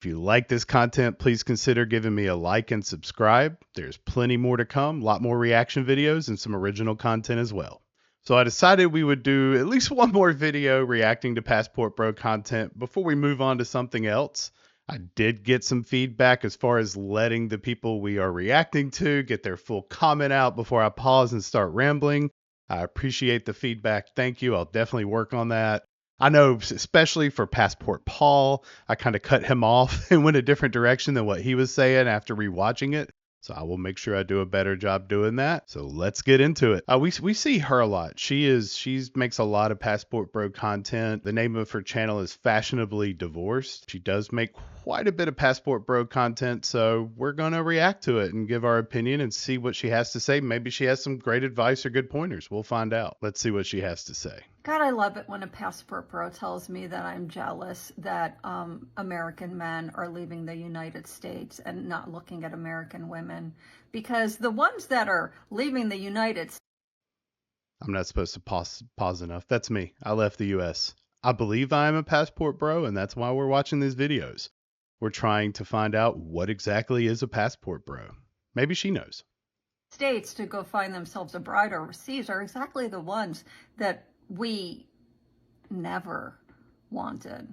If you like this content, please consider giving me a like and subscribe. There's plenty more to come, a lot more reaction videos and some original content as well. So I decided we would do at least one more video reacting to Passport Bro content before we move on to something else. I did get some feedback as far as letting the people we are reacting to get their full comment out before I pause and start rambling. I appreciate the feedback. Thank you. I'll definitely work on that. I know, especially for Passport Paul, I kind of cut him off and went a different direction than what he was saying after rewatching it. So I will make sure I do a better job doing that. So let's get into it. We see her a lot. She makes a lot of Passport Bro content. The name of her channel is Fashionably Divorced. She does make quite a bit of Passport Bro content, so we're gonna react to it and give our opinion and see what she has to say. Maybe she has some great advice or good pointers. We'll find out. Let's see what she has to say. God, I love it when a Passport Bro tells me that I'm jealous that American men are leaving the United States and not looking at American women, because the ones that are leaving the United States. I'm not supposed to pause enough. That's me. I left the U.S. I believe I am a Passport Bro, and that's why we're watching these videos. We're trying to find out what exactly is a Passport Bro. Maybe she knows. States to go find themselves a bride overseas are exactly the ones that we never wanted.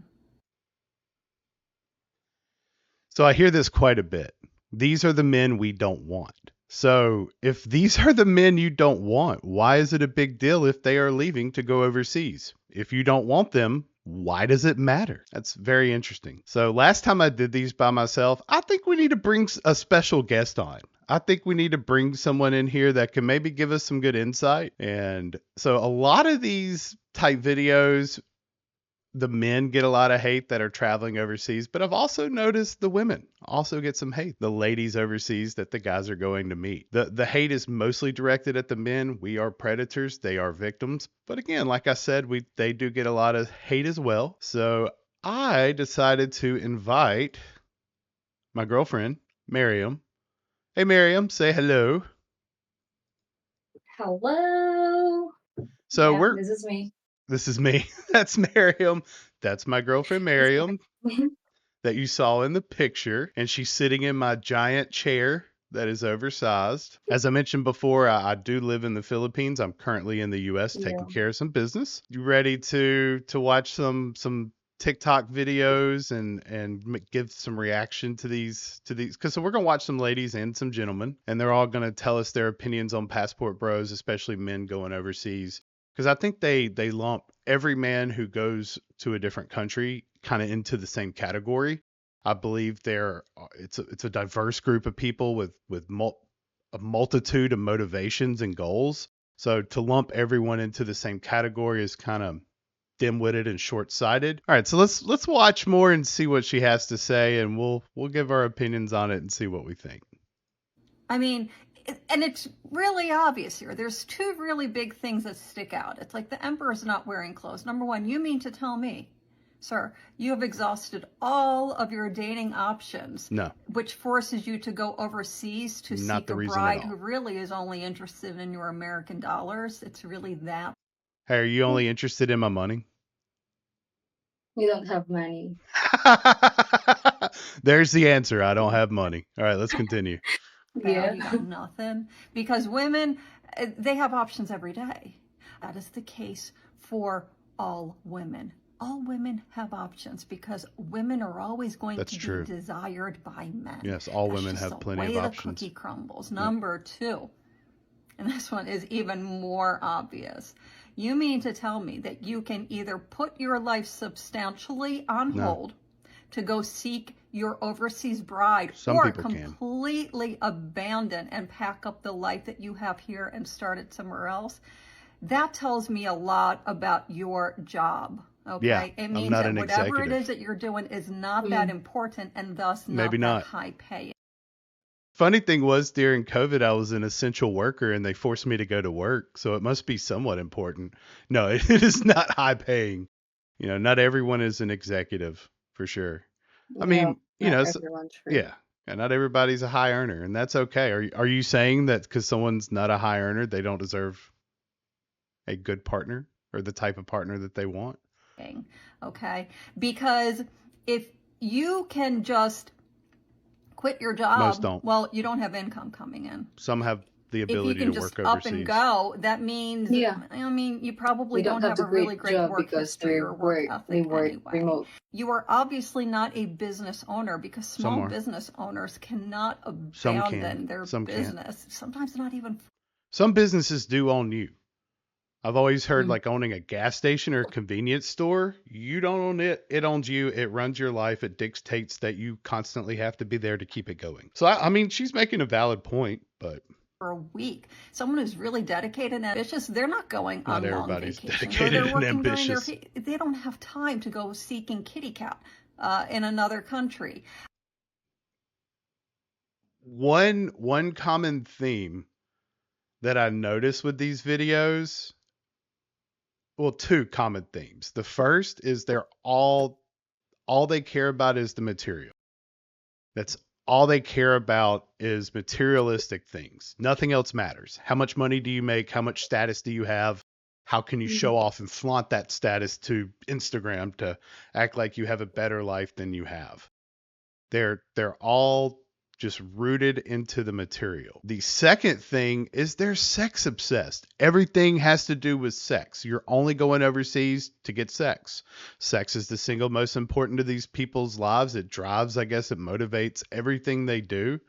So I hear this quite a bit. These are the men we don't want. So if these are the men you don't want, why is it a big deal if they are leaving to go overseas? If you don't want them, why does it matter? That's very interesting. So last time I did these by myself, I think we need to bring a special guest on. I think we need to bring someone in here that can maybe give us some good insight. And so a lot of these type videos, the men get a lot of hate that are traveling overseas, but I've also noticed the women also get some hate. The ladies overseas that the guys are going to meet. The hate is mostly directed at the men. We are predators, they are victims. But again, like I said, they do get a lot of hate as well. So I decided to invite my girlfriend, Miriam. Hey Miriam, say hello. Hello. So yeah, this is me. This is me. That's Miriam. That's my girlfriend Miriam that you saw in the picture. And she's sitting in my giant chair that is oversized. As I mentioned before, I do live in the Philippines. I'm currently in the US taking care of some business. You ready to watch some TikTok videos and give some reaction to these because so we're gonna watch some ladies and some gentlemen, and they're all gonna tell us their opinions on Passport Bros, especially men going overseas. Because I think they lump every man who goes to a different country kind of into the same category. I believe it's a diverse group of people with a multitude of motivations and goals. So to lump everyone into the same category is kind of dim-witted and short-sighted. All right, so let's watch more and see what she has to say, and we'll give our opinions on it and see what we think. I mean, and it's really obvious here. There's two really big things that stick out. It's like the emperor's not wearing clothes. Number one, you mean to tell me, sir, you have exhausted all of your dating options. No. Which forces you to go overseas to seek a bride who really is only interested in your American dollars. It's really that. Hey, are you only interested in my money? We don't have money. There's the answer. I don't have money. All right, let's continue. Yeah. You got nothing. Because women, they have options every day. That is the case for all women. All women have options because women are always going to be desired by men. Yes, all women have plenty of options. The cookie crumbles. Number two, and this one is even more obvious. You mean to tell me that you can either put your life substantially on hold to go seek your overseas bride, or completely abandon and pack up the life that you have here and start it somewhere else? That tells me a lot about your job. Okay, yeah, it means that whatever it is that you're doing is not that important and thus not that high paying. Funny thing was, during COVID, I was an essential worker and they forced me to go to work, so it must be somewhat important. No, it is not high paying. You know, not everyone is an executive for sure. I mean, you know, yeah, and not everybody's a high earner, and that's okay. Are you saying that because someone's not a high earner, they don't deserve a good partner or the type of partner that they want? Okay, because if you can just quit your job. Most don't. Well, you don't have income coming in. Some have the If you ability can to just work up overseas. and go, that means, Yeah. I mean, you probably We don't don't have have to a really quit great job work because history or work we ethic work anyway. remote. You are obviously not a business owner because Some small are. business owners cannot Some can. abandon their Some can't. business. Sometimes not even. Some businesses do own you. I've always heard Mm. like owning a gas station or a convenience store, you don't own it. It owns you. It runs your life. It dictates that you constantly have to be there to keep it going. So, I mean, she's making a valid point, but For a week, someone who's really dedicated and ambitious, they're not going not on long everybody's vacations, or dedicated they're and working during their. ambitious. They don't have time to go seeking kitty cat in another country. One common theme that I notice with these videos, well, two common themes. The first is they're all they care about is the material. That's all they care about is materialistic things. Nothing else matters. How much money do you make? How much status do you have? How can you show off and flaunt that status to Instagram to act like you have a better life than you have? They're all just rooted into the material. The second thing is they're sex obsessed. Everything has to do with sex. You're only going overseas to get sex. Sex is the single most important to these people's lives. It drives, I guess, it motivates everything they do.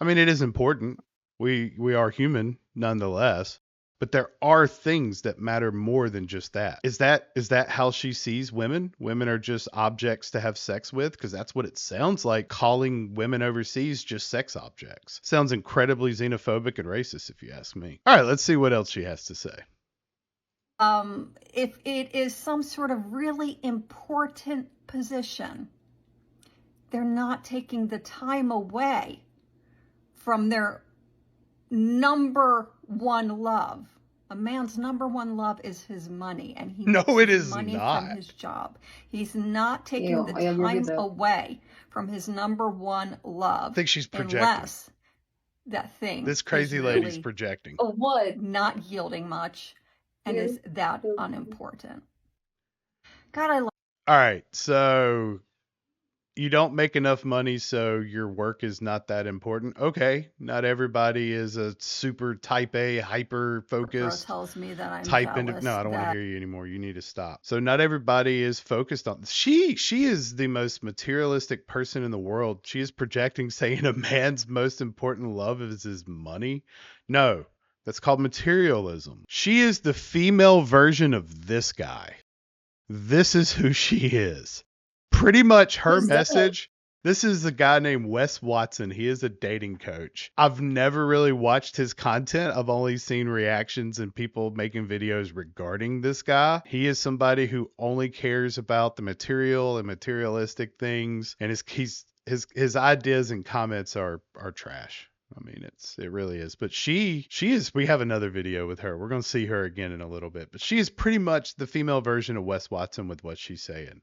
I mean, it is important. We are human nonetheless. But there are things that matter more than just that. Is that how she sees women? Women are just objects to have sex with? Because that's what it sounds like, calling women overseas just sex objects. Sounds incredibly xenophobic and racist, if you ask me. All right, let's see what else she has to say. If it is some sort of really important position, they're not taking the time away from their number one love. A man's number one love is his money, and he No, makes it his is money not. from his job. He's not taking Yeah, the I agree with time that. away from his number one love. I think she's projecting. Unless that thing This is crazy lady's really projecting. Oh, what? not yielding much and is that Yeah. unimportant. God, I love. All right, so you don't make enough money, so your work is not that important. Okay, not everybody is a super type A, hyper Girl focused tells me that I'm type into. jealous No, I don't want to that hear you anymore. You need to stop. So not everybody is focused on. She is the most materialistic person in the world. She is projecting, saying a man's most important love is his money. No, that's called materialism. She is the female version of this guy. This is who she is. Pretty much her Who's that? message. This is a guy named Wes Watson. He is a dating coach. I've never really watched his content. I've only seen reactions and people making videos regarding this guy. He is somebody who only cares about the material and materialistic things, and his ideas and comments are trash. I mean, it really is. But she is, we have another video with her. We're going to see her again in a little bit. But she is pretty much the female version of Wes Watson with what she's saying.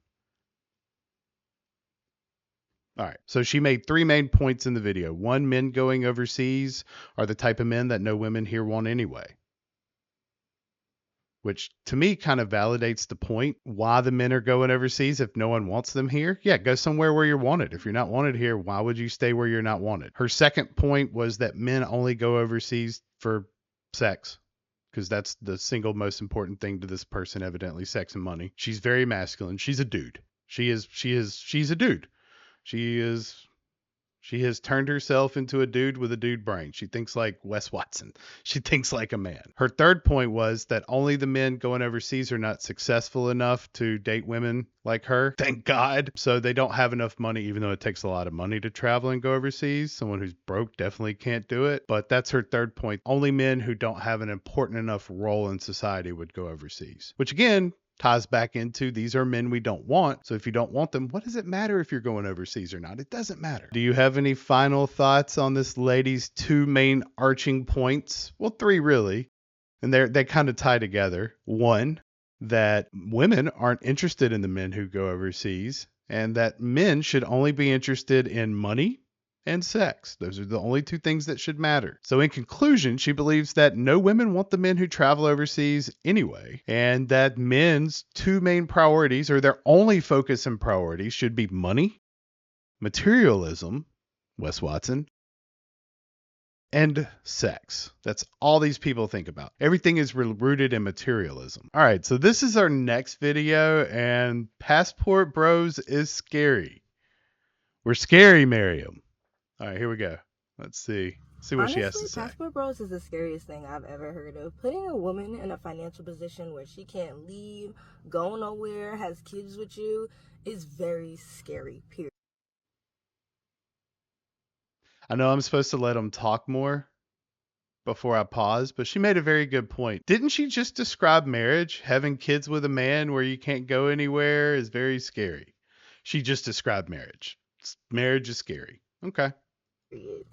All right. So she made 3 main points in the video. 1, men going overseas are the type of men that no women here want anyway. Which to me kind of validates the point. Why the men are going overseas if no one wants them here? Yeah, go somewhere where you're wanted. If you're not wanted here, why would you stay where you're not wanted? Her second point was that men only go overseas for sex. Because that's the single most important thing to this person, evidently, sex and money. She's very masculine. She's a dude. She's a dude. She has turned herself into a dude with a dude brain. She thinks like Wes Watson. She thinks like a man. Her third point was that only the men going overseas are not successful enough to date women like her. Thank God. So they don't have enough money, even though it takes a lot of money to travel and go overseas. Someone who's broke definitely can't do it. But that's her third point. Only men who don't have an important enough role in society would go overseas. Which again, ties back into these are men we don't want. So if you don't want them, what does it matter if you're going overseas or not? It doesn't matter. Do you have any final thoughts on this lady's 2 main arching points? Well, 3 really. And they kind of tie together. 1, that women aren't interested in the men who go overseas, and that men should only be interested in money and sex. Those are the only 2 things that should matter. So in conclusion, she believes that no women want the men who travel overseas anyway, and that men's 2 main priorities, or their only focus and priority, should be money materialism, Wes Watson, and sex. That's all these people think about. Everything is rooted in materialism. All right, so this is our next video, and Passport Bros is scary. We're scary, Miriam. All right, here we go. Let's see what she has to Honestly, say. Passport Bros is the scariest thing I've ever heard of. Putting a woman in a financial position where she can't leave, go nowhere, has kids with you is very scary, period. I know I'm supposed to let them talk more before I pause, but she made a very good point. Didn't she just describe marriage? Having kids with a man where you can't go anywhere is very scary. She just described marriage. Marriage is scary. Okay. Period.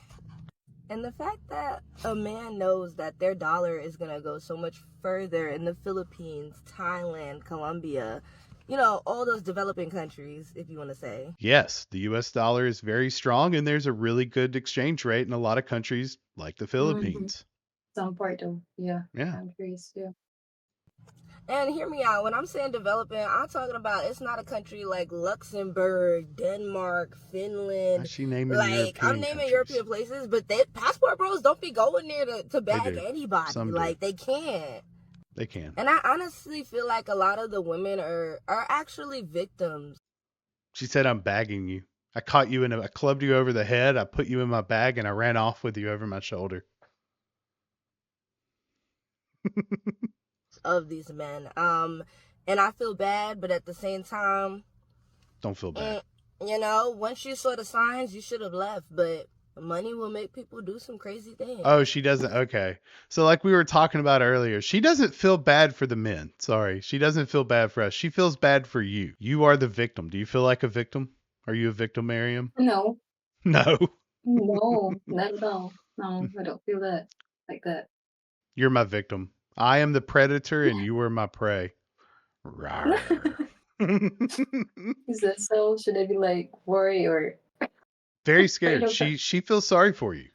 And the fact that a man knows that their dollar is going to go so much further in the Philippines, Thailand, Colombia, you know, all those developing countries, if you want to say. Yes, the US dollar is very strong, and there's a really good exchange rate in a lot of countries like the Philippines. Some part of Yeah. countries, yeah. And hear me out. When I'm saying developing, I'm talking about it's not a country like Luxembourg, Denmark, Finland. She naming Like, European I'm naming countries. European places, but Passport Bros don't be going there to bag do. anybody. Some do. Like, they can't. They can. And I honestly feel like a lot of the women are actually victims. She said, I'm bagging you. I caught you I clubbed you over the head. I put you in my bag and I ran off with you over my shoulder. Of these men. And I feel bad, but at the same time, Don't feel bad. you know, once you saw the signs, you should have left, but money will make people do some crazy things. Oh, she doesn't. Okay. So like we were talking about earlier, she doesn't feel bad for the men. Sorry. She doesn't feel bad for us. She feels bad for you. You are the victim. Do you feel like a victim? Are you a victim, Miriam? No, No. no, not at all. No, I don't feel that like that. You're my victim. I am the predator and you are my prey. Rawr. Is that so? Should I be like worried or Very scared. Okay. She feels sorry for you.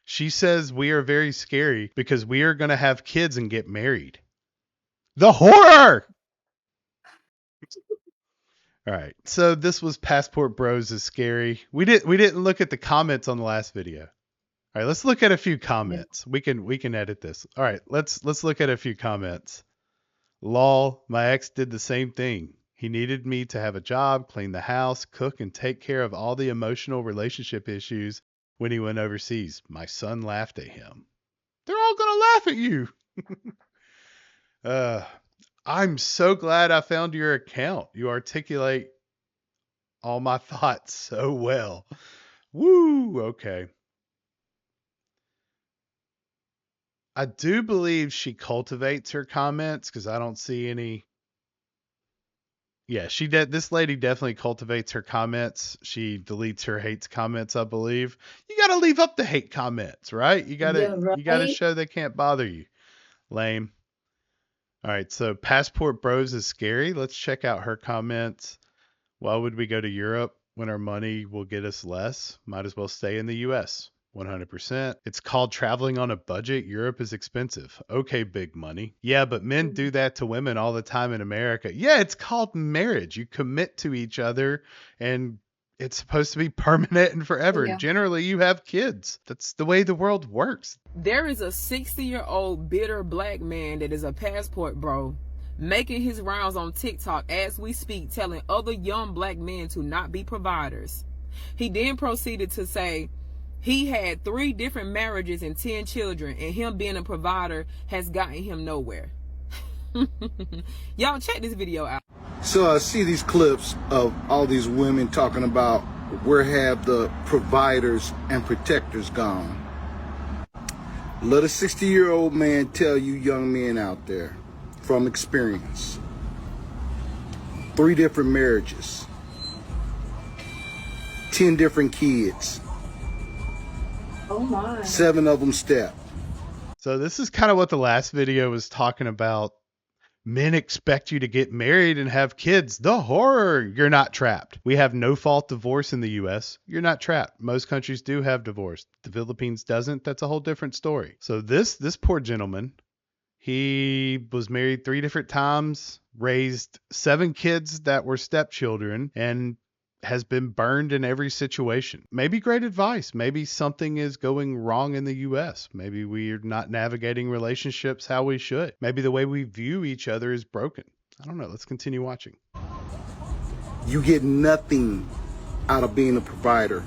She says we are very scary because we are going to have kids and get married. The horror. All right. So this was Passport Bros is scary. We didn't look at the comments on the last video. All right, let's look at a few comments. We can edit this. All right, let's look at a few comments. Lol, my ex did the same thing. He needed me to have a job, clean the house, cook, and take care of all the emotional relationship issues when he went overseas. My son laughed at him. They're all gonna laugh at you. I'm so glad I found your account. You articulate all my thoughts so well. Woo, okay. I do believe she cultivates her comments because I don't see any. Yeah, she did. This lady definitely cultivates her comments. She deletes her hates comments, I believe. You got to leave up the hate comments, right? You got to Yeah, you got to right. show they can't bother you. Lame. All right, so Passport Bros is scary. Let's check out her comments. Why would we go to Europe when our money will get us less? Might as well stay in the US. 100%. It's called traveling on a budget. Europe is expensive. Okay, big money. Yeah, but men do that to women all the time in America. Yeah, it's called marriage. You commit to each other and it's supposed to be permanent and forever. Yeah. And generally you have kids. That's the way the world works. There is a 60-year-old bitter black man that is a passport bro making his rounds on TikTok as we speak, telling other young black men to not be providers. He then proceeded to say he had 3 different marriages and 10 children, and him being a provider has gotten him nowhere. Y'all check this video out. So I see these clips of all these women talking about where have the providers and protectors gone. Let a 60-year-old man tell you young men out there from experience. 3 different marriages. 10 different kids. Oh my. 7 of them step. So this is kind of what the last video was talking about. Men expect you to get married and have kids. The horror. You're not trapped. We have no fault divorce in the US. You're not trapped. Most countries do have divorce. The Philippines doesn't. That's a whole different story. So this poor gentleman, he was married 3 different times, raised 7 kids that were stepchildren, and has been burned in every situation. Maybe great advice. Maybe something is going wrong in the US. Maybe we're not navigating relationships how we should. Maybe the way we view each other is broken. I don't know. Let's continue watching. You get nothing out of being a provider.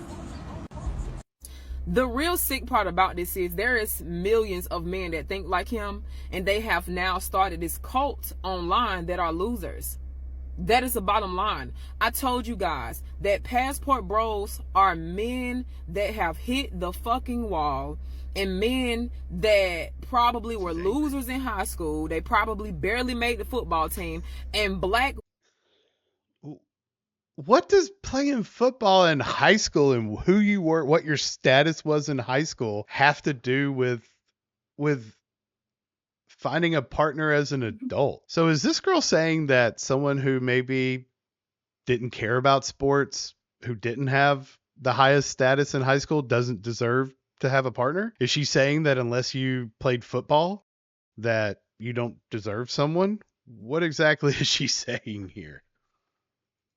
The real sick part about this is there is millions of men that think like him, and they have now started this cult online that are losers. That is the bottom line. I told you guys that passport bros are men that have hit the fucking wall, and men that probably were losers in high school. They probably barely made the football team, and black. What does playing football in high school and who you were, what your status was in high school, have to do with finding a partner as an adult? So is this girl saying that someone who maybe didn't care about sports, who didn't have the highest status in high school, doesn't deserve to have a partner? Is she saying that unless you played football, that you don't deserve someone? What exactly is she saying here?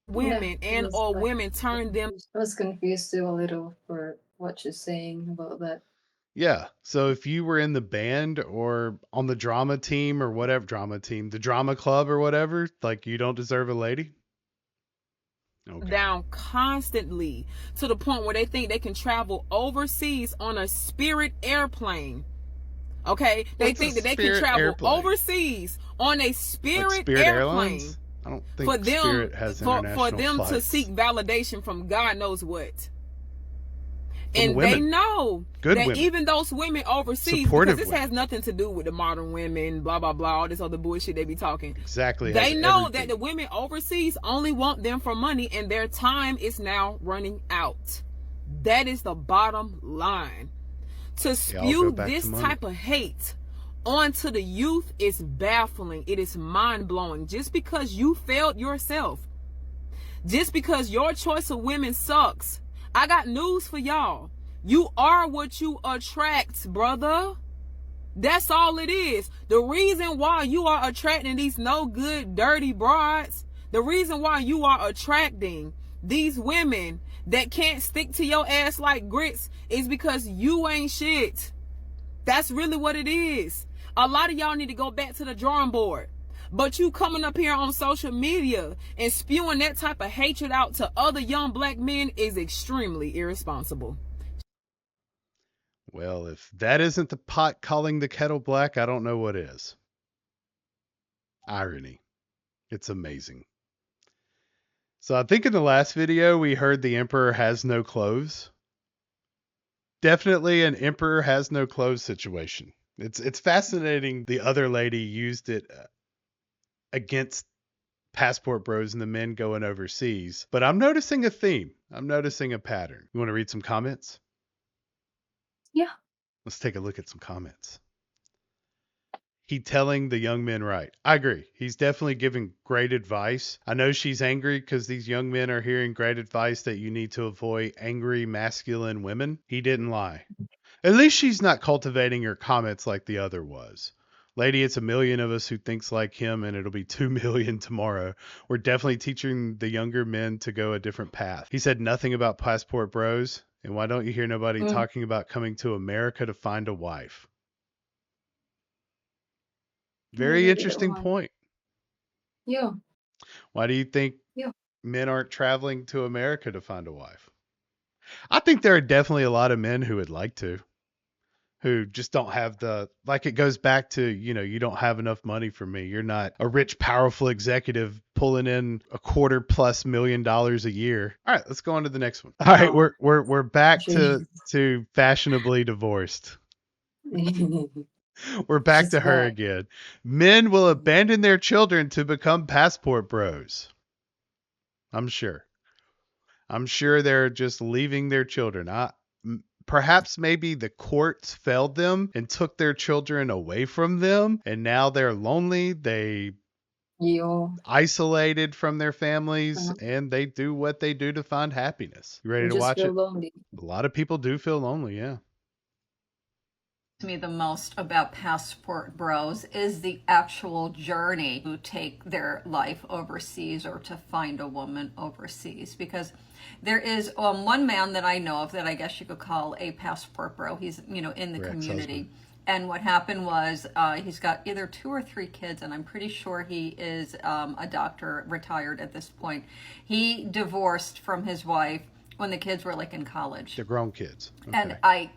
Women and or women turn them. I was confused too a little for what you're saying about that. Yeah. So if you were in the band or on the drama team or whatever drama team, the drama club or whatever, like you don't deserve a lady? Okay. Down constantly to the point where they think they can travel overseas on a Spirit airplane. Okay? They think that they can travel overseas on a Spirit airplane. Airlines? I don't think Spirit has international for them flights. to seek validation from God knows what. And women. they know Good that women. even those women overseas, Supportive because this has nothing to do with the modern women, blah, blah, blah, all this other bullshit they be talking. Exactly. They know that the women overseas only want them for money, and their time is now running out. That is the bottom line. To spew this type of hate onto the youth is baffling. It is mind-blowing. Just because you failed yourself, just because your choice of women sucks, I got news for y'all. You are what you attract, brother. That's all it is. The reason why you are attracting these no good, dirty broads, the reason why you are attracting these women that can't stick to your ass like grits is because you ain't shit. That's really what it is. A lot of y'all need to go back to the drawing board. But you coming up here on social media and spewing that type of hatred out to other young black men is extremely irresponsible. Well, if that isn't the pot calling the kettle black, I don't know what is. Irony. It's amazing. So I think in the last video we heard the emperor has no clothes. Definitely an emperor has no clothes situation. It's fascinating the other lady used it against passport bros and the men going overseas. But I'm noticing a theme. I'm noticing a pattern. You want to read some comments? Yeah. Let's take a look at some comments. He telling the young men right. I agree. He's definitely giving great advice. I know she's angry because these young men are hearing great advice that you need to avoid angry masculine women. He didn't lie. At least she's not cultivating her comments like the other was. Lady, it's 1 million of us who thinks like him, and it'll be 2 million tomorrow. We're definitely teaching the younger men to go a different path. He said nothing about passport bros. And why don't you hear nobody talking about coming to America to find a wife? Very interesting point. Yeah. Why do you think men aren't traveling to America to find a wife? I think there are definitely a lot of men who would like to, who just don't have the, like, it goes back to, you don't have enough money for me. You're not a rich, powerful executive pulling in $250+ million a year. All right, let's go on to the next one. All right, we're back to fashionably divorced. We're back to her again. Men will abandon their children to become passport bros. I'm sure they're just leaving their children. Perhaps maybe the courts failed them and took their children away from them, and now they're lonely. They isolated from their families, and they do what they do to find happiness. You ready to watch it? Lonely. A lot of people do feel lonely, yeah. me the most about passport bros is the actual journey to take their life overseas or to find a woman overseas, because there is one man that I know of that I guess you could call a passport bro. He's, you know, in the community. And what happened was he's got either 2 or 3 kids, and I'm pretty sure he is a doctor, retired at this point. He divorced from his wife when the kids were like in college. They're grown kids. Okay. And I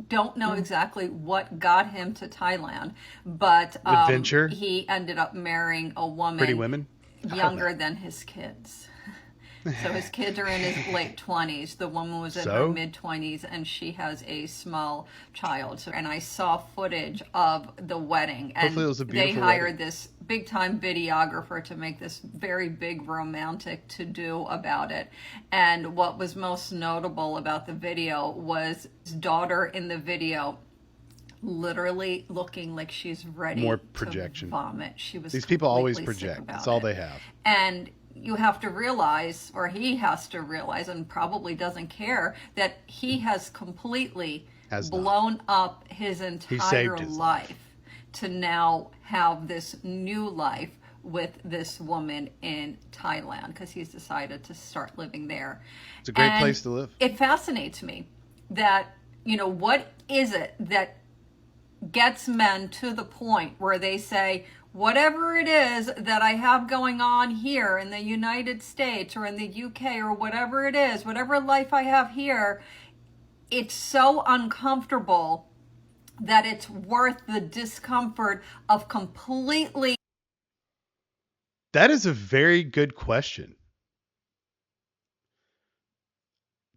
don't know exactly what got him to Thailand, but Adventure? He ended up marrying a woman Pretty women? younger than his kids. So his kids are in his late 20s. The woman was in her mid 20s, and she has a small child. So, and I saw footage of the wedding, and Hopefully it was a beautiful they hired wedding. this big time videographer to make this very big romantic to do about it. And what was most notable about the video was his daughter in the video literally looking like she's ready More projection. to vomit. She was These people always completely sick project. about That's all it. they have. And you have to realize, or he has to realize, and probably doesn't care, that he has completely blown up his entire life to now have this new life with this woman in Thailand, because he's decided to start living there. It's a great place to live. It fascinates me that, you know, what is it that gets men to the point where they say, whatever it is that I have going on here in the United States or in the UK or whatever it is, whatever life I have here, it's so uncomfortable that it's worth the discomfort of completely. That is a very good question.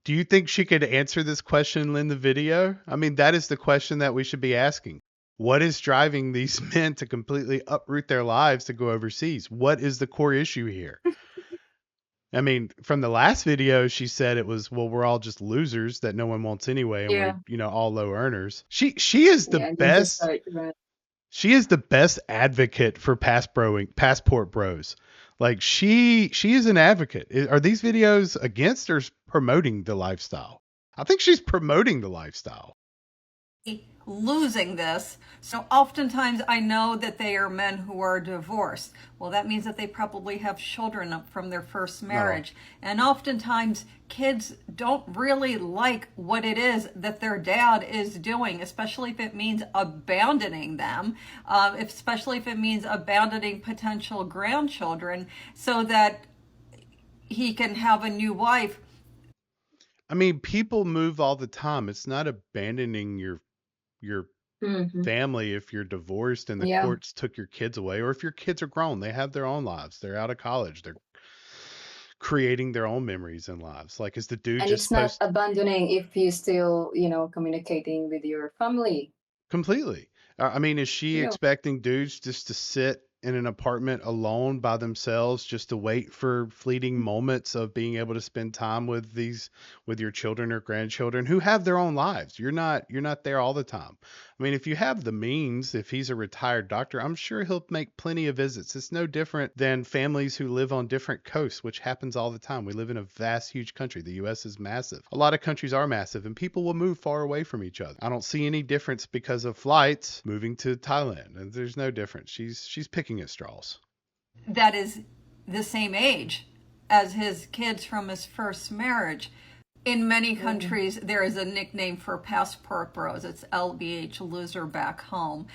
Do you think she could answer this question in the video? I mean, that is the question that we should be asking. What is driving these men to completely uproot their lives to go overseas? What is the core issue here? I mean, from the last video, she said it was, well, we're all just losers that no one wants anyway, and we're, you know, all low earners. She is the best. She is the best advocate for passport bros. Like she is an advocate. Are these videos against or promoting the lifestyle? I think she's promoting the lifestyle. Losing this. So oftentimes I know that they are men who are divorced. Well, that means that they probably have children up from their first marriage. And oftentimes kids don't really like what it is that their dad is doing, especially if it means abandoning them, especially if it means abandoning potential grandchildren so that he can have a new wife. I mean, people move all the time. It's not abandoning your family if you're divorced and the courts took your kids away, or if your kids are grown, they have their own lives, they're out of college, they're creating their own memories and lives. Like, is the dude And just it's not abandoning if you still, you know, communicating with your family. completely? I mean, is she expecting dudes just to sit in an apartment alone by themselves just to wait for fleeting moments of being able to spend time with your children or grandchildren who have their own lives? You're not there all the time. I mean, if you have the means, if he's a retired doctor, I'm sure he'll make plenty of visits. It's no different than families who live on different coasts, which happens all the time. We live in a vast, huge country. The US is massive. A lot of countries are massive, and people will move far away from each other. I don't see any difference because of flights moving to Thailand. There's no difference. She's picking at straws. That is the same age as his kids from his first marriage. In many countries, there is a nickname for passport bros. It's LBH, loser back home.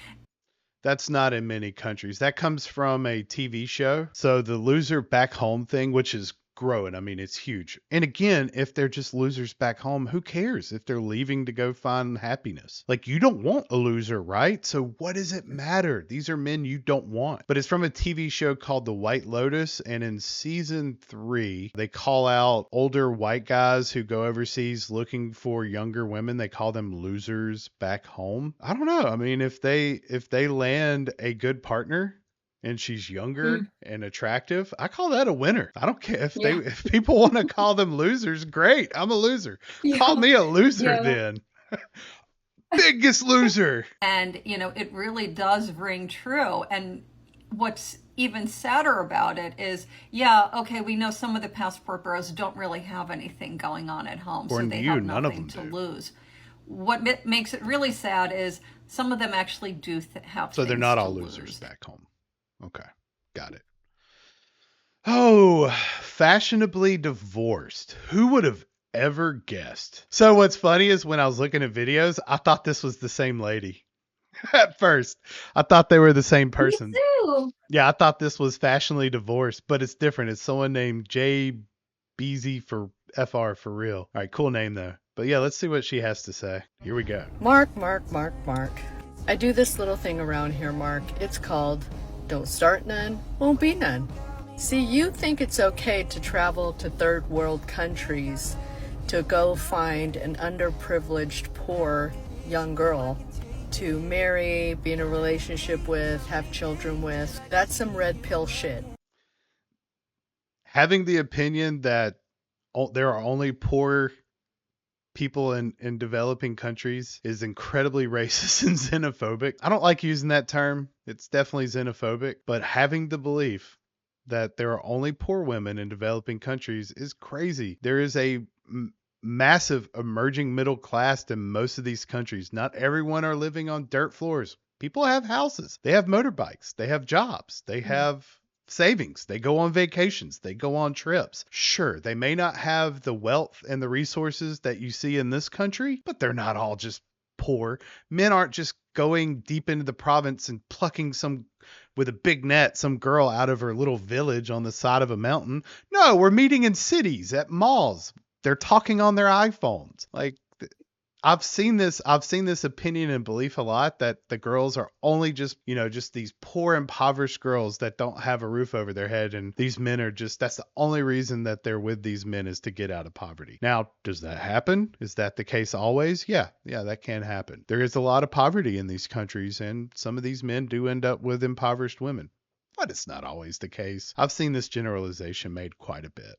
That's not in many countries. That comes from a TV show. So the loser back home thing, which is growing. I mean, it's huge. And again, if they're just losers back home, who cares if they're leaving to go find happiness? Like, you don't want a loser, right? So what does it matter? These are men you don't want. But it's from a TV show called The White Lotus. And in season 3, they call out older white guys who go overseas looking for younger women. They call them losers back home. I don't know. I mean, if they land a good partner and she's younger and attractive, I call that a winner. I don't care if people want to call them losers, great. I'm a loser. Call me a loser then. Biggest loser. And, you know, it really does ring true. And what's even sadder about it is, okay, we know some of the passport bros don't really have anything going on at home, so they have nothing to lose. what makes it really sad is some of them actually do have So they're things not to all losers lose. back home. Okay. Got it. Oh, fashionably divorced. Who would have ever guessed? So what's funny is when I was looking at videos, I thought this was the same lady. At first, I thought they were the same person. Me too. Yeah, I thought this was fashionably divorced, but it's different. It's someone named J BZ for FR for real. All right, cool name though. But yeah, let's see what she has to say. Here we go. Mark. I do this little thing around here, Mark. It's called Don't Start None, Won't Be None. See, you think it's okay to travel to third world countries to go find an underprivileged, poor young girl to marry, be in a relationship with, have children with. That's some red pill shit. Having the opinion that there are only poor people in developing countries is incredibly racist and xenophobic. I don't like using that term. It's definitely xenophobic, but having the belief that there are only poor women in developing countries is crazy. There is a massive emerging middle class in most of these countries. Not everyone are living on dirt floors. People have houses. They have motorbikes. They have jobs. They have savings. They go on vacations. They go on trips. Sure, they may not have the wealth and the resources that you see in this country, but they're not all just poor. Men aren't just going deep into the province and plucking with a big net some girl out of her little village on the side of a mountain. No, we're meeting in cities, at malls. They're talking on their iPhones. Like, I've seen this opinion and belief a lot, that the girls are only just these poor, impoverished girls that don't have a roof over their head. And these men are that's the only reason that they're with these men is to get out of poverty. Now, does that happen? Is that the case always? Yeah, that can happen. There is a lot of poverty in these countries, and some of these men do end up with impoverished women, but it's not always the case. I've seen this generalization made quite a bit.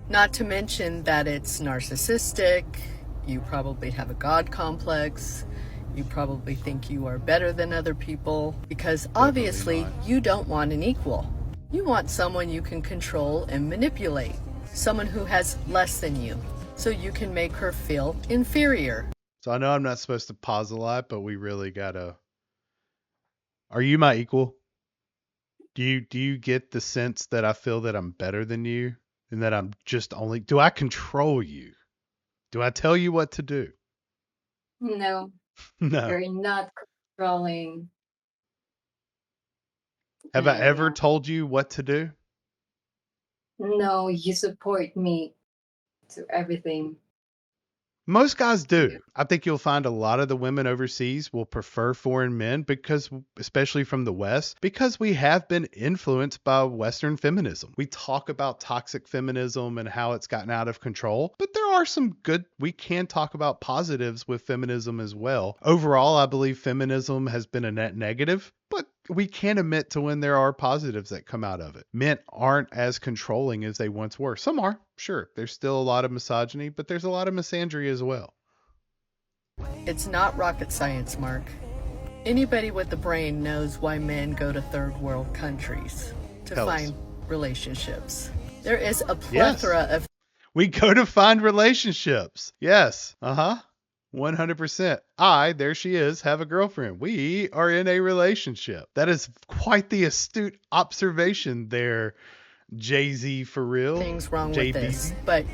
Not to mention that it's narcissistic. You probably have a God complex. You probably think you are better than other people because obviously you don't want an equal. You want someone you can control and manipulate. Someone who has less than you so you can make her feel inferior. So I know I'm not supposed to pause a lot, but we really gotta. Are you my equal? Do you get the sense that I feel that I'm better than you? And that I'm just only, do I control you? Do I tell you what to do? No, No. you're not controlling. Have I ever Yeah. told you what to do? No, you support me to everything. Most guys do. I think you'll find a lot of the women overseas will prefer foreign men because, especially from the West, because we have been influenced by Western feminism. We talk about toxic feminism and how it's gotten out of control, but there are we can talk about positives with feminism as well. Overall, I believe feminism has been a net negative, but we can admit to when there are positives that come out of it. Men aren't as controlling as they once were. Some are, sure. There's still a lot of misogyny, but there's a lot of misandry as well. It's not rocket science, Mark. Anybody with a brain knows why men go to third world countries to Tell us. find relationships. There is a plethora of We go to find relationships. Yes. 100%. There she is, have a girlfriend. We are in a relationship. That is quite the astute observation there, Jay-Z for real. things wrong with this, but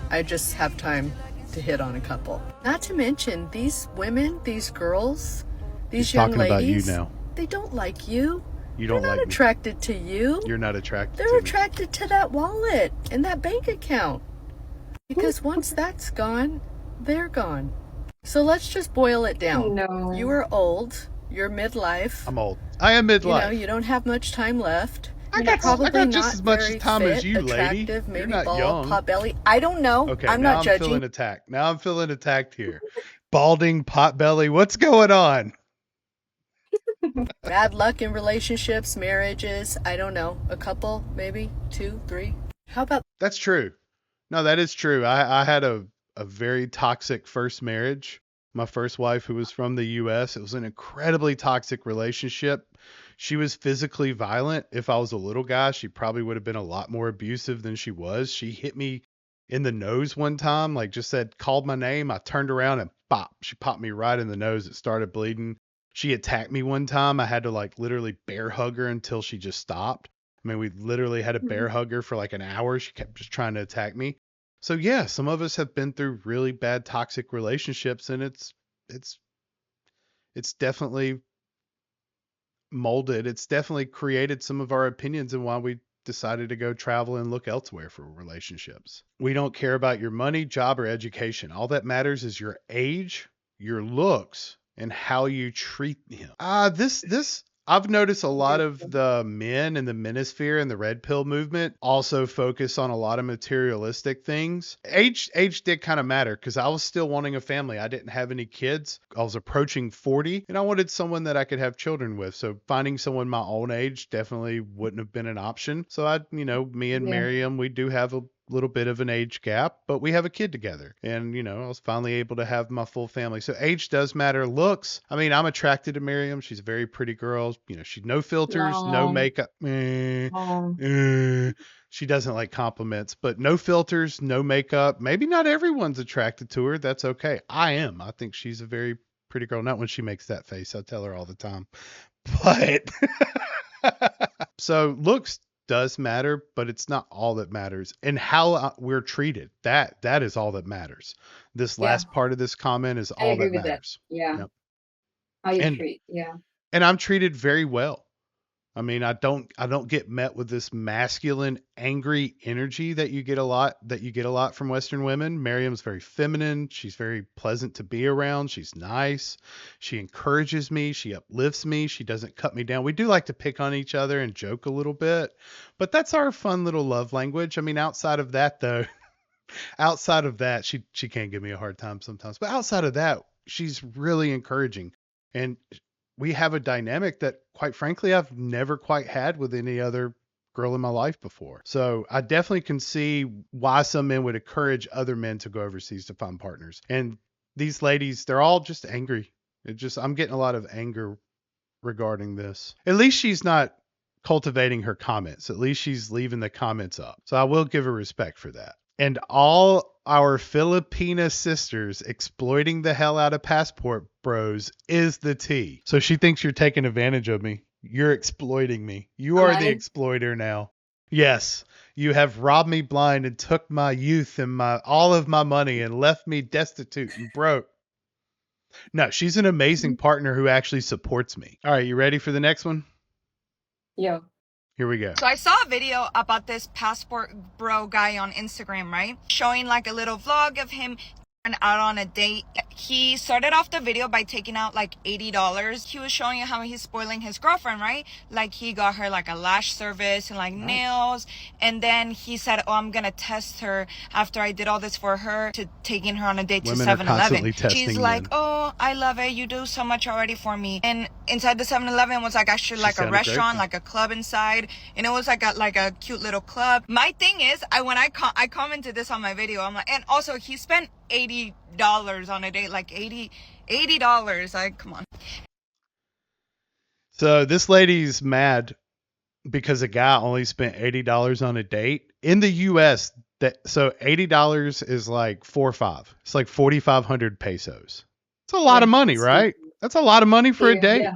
I just have time to hit on a couple. Not to mention these women, these girls, these He's young talking about you ladies, now. they don't like you. You don't They're not like me. attracted to you. You're not attracted They're to me. attracted to that wallet and that bank account. Because once that's gone, they're gone. So let's just boil it down. No. You are old. You're midlife. I'm old. I am midlife. You don't have much time left. I You're got probably just not as much very time as fit, you, lady. attractive, You're maybe not bald, young. pot belly. I don't know. Okay, I'm now not I'm judging. feeling attacked. Now I'm feeling attacked here. Balding, pot belly. What's going on? Bad luck in relationships, marriages. I don't know. A couple, maybe 2, 3. How about That's true. No, that is true. I had a very toxic first marriage. My first wife, who was from the U.S., it was an incredibly toxic relationship. She was physically violent. If I was a little guy, she probably would have been a lot more abusive than she was. She hit me in the nose one time, like just said, called my name. I turned around and pop, she popped me right in the nose. It started bleeding. She attacked me one time. I had to like literally bear hug her until she just stopped. I mean, we literally had a bear hug her for like an hour. She kept just trying to attack me. So yeah, some of us have been through really bad toxic relationships, and it's definitely molded. It's definitely created some of our opinions and why we decided to go travel and look elsewhere for relationships. We don't care about your money, job, or education. All that matters is your age, your looks, and how you treat him. I've noticed a lot of the men in the manosphere and the red pill movement also focus on a lot of materialistic things. Age did kind of matter because I was still wanting a family. I didn't have any kids. I was approaching 40 and I wanted someone that I could have children with. So finding someone my own age definitely wouldn't have been an option. So me and Miriam, we do have a little bit of an age gap, but we have a kid together, and I was finally able to have my full family. So age does matter. Looks, I mean, I'm attracted to Miriam. She's a very pretty girl. She's no filters, no makeup. She doesn't like compliments, but no filters, no makeup. Maybe not everyone's attracted to her. That's okay. I am. I think she's a very pretty girl. Not when she makes that face. I tell her all the time, but so looks does matter, but it's not all that matters. And how we're treated, that is all that matters. This last part of this comment is all that matters. Yeah. Yep. How you treat. Yeah. And I'm treated very well. I mean, I don't get met with this masculine, angry energy that you get a lot from Western women. Miriam's very feminine. She's very pleasant to be around. She's nice. She encourages me. She uplifts me. She doesn't cut me down. We do like to pick on each other and joke a little bit, but that's our fun little love language. I mean, outside of that though, she can give me a hard time sometimes, but outside of that, she's really encouraging. And we have a dynamic that, quite frankly, I've never quite had with any other girl in my life before. So I definitely can see why some men would encourage other men to go overseas to find partners. And these ladies, they're all just angry. I'm getting a lot of anger regarding this. At least she's not cultivating her comments. At least she's leaving the comments up. So I will give her respect for that. And all our Filipina sisters exploiting the hell out of passport bros is the tea. So she thinks you're taking advantage of me. You're exploiting me. You are the exploiter now. Yes, you have robbed me blind and took my youth and all of my money and left me destitute and broke. No, she's an amazing partner who actually supports me. All right, you ready for the next one? Yeah. Here we go. So I saw a video about this passport bro guy on Instagram, right? Showing like a little vlog of him out on a date. He started off the video by taking out like $80. He was showing how he's spoiling his girlfriend, right? Like he got her like a lash service and like nails. And then he said, oh, I'm going to test her after I did all this for her, to taking her on a date to 7-Eleven. She's like, oh, I love it. You do so much already for me. And inside the 7-Eleven was like actually like a restaurant, like a club inside. And it was like a cute little club. My thing is, I commented this on my video. I'm like, and also he spent $80 on a date, like $80. Like, come on. So this lady's mad because a guy only spent $80 on a date in the US. So $80 is like 4 or 5. It's like 4,500 pesos. It's a lot of money, right? That's a lot of money for a date.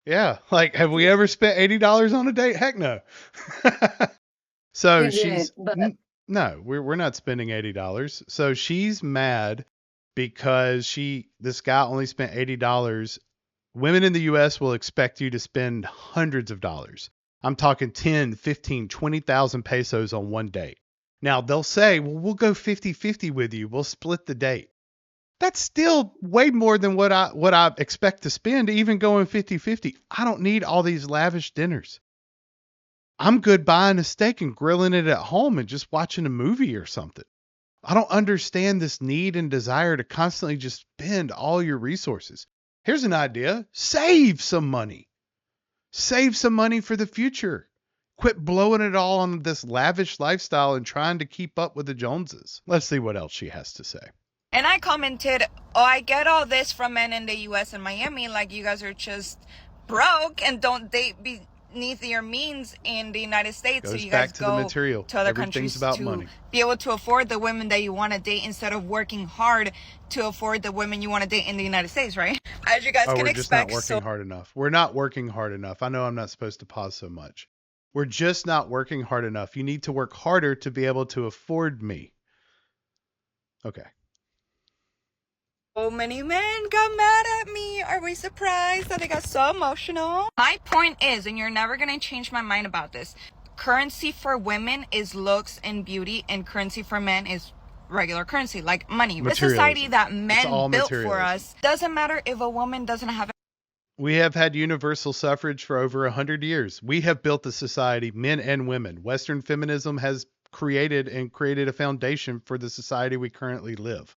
Yeah. Like, have we ever spent $80 on a date? Heck no. So no, we're not spending $80. So she's mad because this guy only spent $80. Women in the US will expect you to spend hundreds of dollars. I'm talking 10, 15, 20,000 pesos on one date. Now they'll say, well, we'll go 50-50 with you. We'll split the date. That's still way more than what I expect to spend, even going 50-50. I don't need all these lavish dinners. I'm good buying a steak and grilling it at home and just watching a movie or something. I don't understand this need and desire to constantly just spend all your resources. Here's an idea. Save some money. Save some money for the future. Quit blowing it all on this lavish lifestyle and trying to keep up with the Joneses. Let's see what else she has to say. And I commented, oh, I get all this from men in the US and Miami. Like, you guys are just broke and don't date beneath your means in the United States. So Goes you back guys to the go material. to other Everything's countries about to money. be able to afford the women that you want to date instead of working hard to afford the women you want to date in the United States, right? As you guys Oh, can we're just not expect, working hard enough. We're not working hard enough. I know I'm not supposed to pause so much. We're just not working hard enough. You need to work harder to be able to afford me. Okay. so many men got mad at me. Are we surprised that they got so emotional? My point is, and you're never going to change my mind about this, currency for women is looks and beauty, and currency for men is regular currency, like money. The society that men built for us, doesn't matter if a woman doesn't have. We have had universal suffrage for over 100 years. We have built the society, men and women. Western feminism has created a foundation for the society we currently live.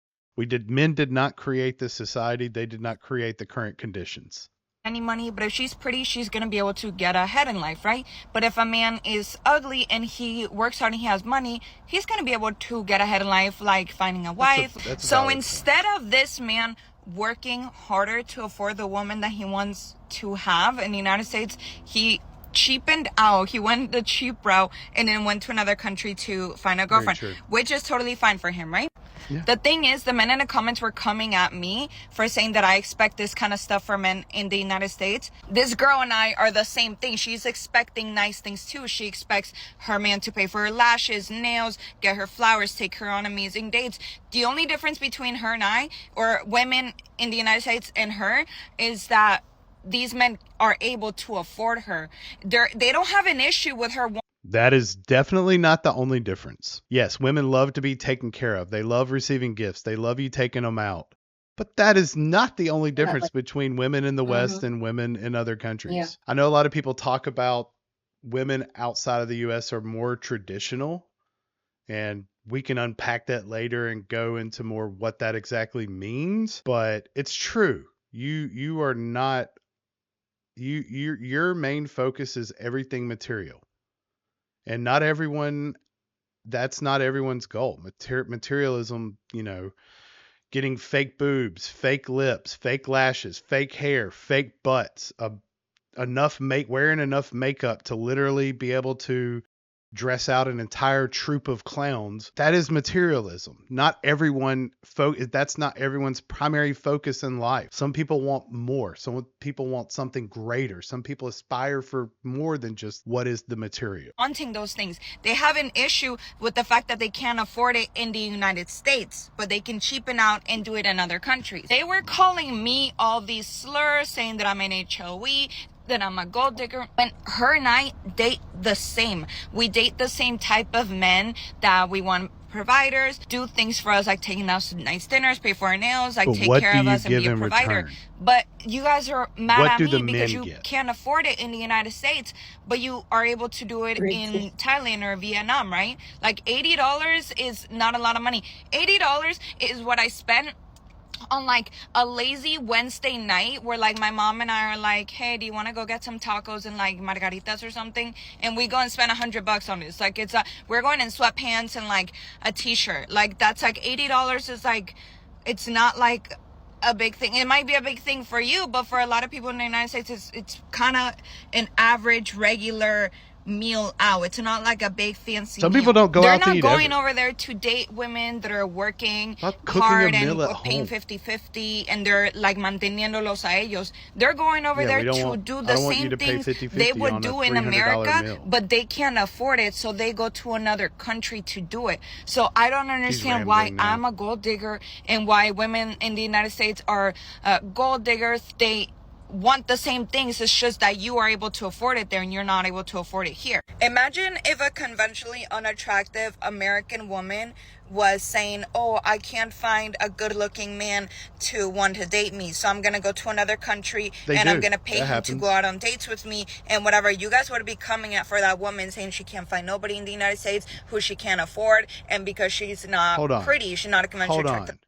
Men did not create this society. They did not create the current conditions. Any money, but if she's pretty, she's gonna be able to get ahead in life, right? But if a man is ugly and he works hard and he has money, he's gonna be able to get ahead in life, like finding a wife. So instead of this man working harder to afford the woman that he wants to have in the United States, he cheapened out. He went the cheap route and then went to another country to find a girlfriend, which is totally fine for him, right? Yeah. The thing is, the men in the comments were coming at me for saying that I expect this kind of stuff for men in the United States. This girl and I are the same thing. She's expecting nice things too. She expects her man to pay for her lashes, nails, get her flowers, take her on amazing dates. The only difference between her and I, or women in the United States and her, is that these men are able to afford her. They don't have an issue with her. That is definitely not the only difference. Yes, women love to be taken care of. They love receiving gifts. They love you taking them out. But that is not the only difference between women in the West and women in other countries. Yeah. I know a lot of people talk about women outside of the U.S. are more traditional, and we can unpack that later and go into more what that exactly means. But it's true. You are not. Your main focus is everything material. And not everyone, that's not everyone's goal. Materialism, getting fake boobs, fake lips, fake lashes, fake hair, fake butts, wearing enough makeup to literally be able to dress out an entire troop of clowns. That is materialism. Not everyone, that's not everyone's primary focus in life. Some people want more. Some people want something greater. Some people aspire for more than just what is the material. Wanting those things. They have an issue with the fact that they can't afford it in the United States, but they can cheapen out and do it in other countries. They were calling me all these slurs, saying that I'm an HOE, that I'm a gold digger. And her and I date the same. We date the same type of men that we want providers, do things for us, like taking us to nice dinners, pay for our nails, like take care of us and be a provider. Return? But you guys are mad at me because you can't afford it in the United States, but you are able to do it in Thailand or Vietnam, right? Like $80 is not a lot of money. $80 is what I spent on like a lazy Wednesday night where like my mom and I are like, hey, do you want to go get some tacos and like margaritas or something? And we go and spend $100 on this. Like we're going in sweatpants and like a t-shirt. Like that's like $80 is like, it's not like a big thing. It might be a big thing for you, but for a lot of people in the United States, it's kind of an average, regular meal out. It's not like a big fancy Some people don't go out to eat. They're not going over there to date women that are working hard and paying 50-50 and they're like manteniéndolos a ellos. They're going over there to do the same things they would do in America, but they can't afford it, so they go to another country to do it. So I don't understand why I'm a gold digger and why women in the United States are gold diggers. They want the same things. It's just that you are able to afford it there and you're not able to afford it here. Imagine if a conventionally unattractive American woman was saying, oh, I can't find a good looking man to want to date me, so I'm gonna go to another country I'm gonna pay him to go out on dates with me and whatever. You guys would be coming at for that woman saying she can't find nobody in the United States who she can't afford, and because she's not pretty, she's not a conventionally attractive.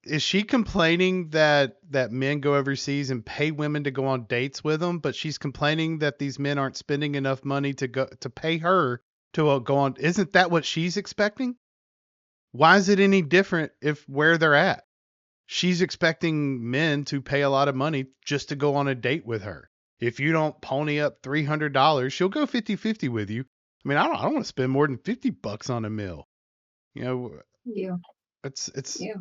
Is she complaining that men go overseas and pay women to go on dates with them, but she's complaining that these men aren't spending enough money to pay her to go on? Isn't that what she's expecting? Why is it any different if where they're at? She's expecting men to pay a lot of money just to go on a date with her. If you don't pony up $300, she'll go 50-50 with you. I mean, I don't want to spend more than $50 on a meal. You know, Yeah. it's Yeah.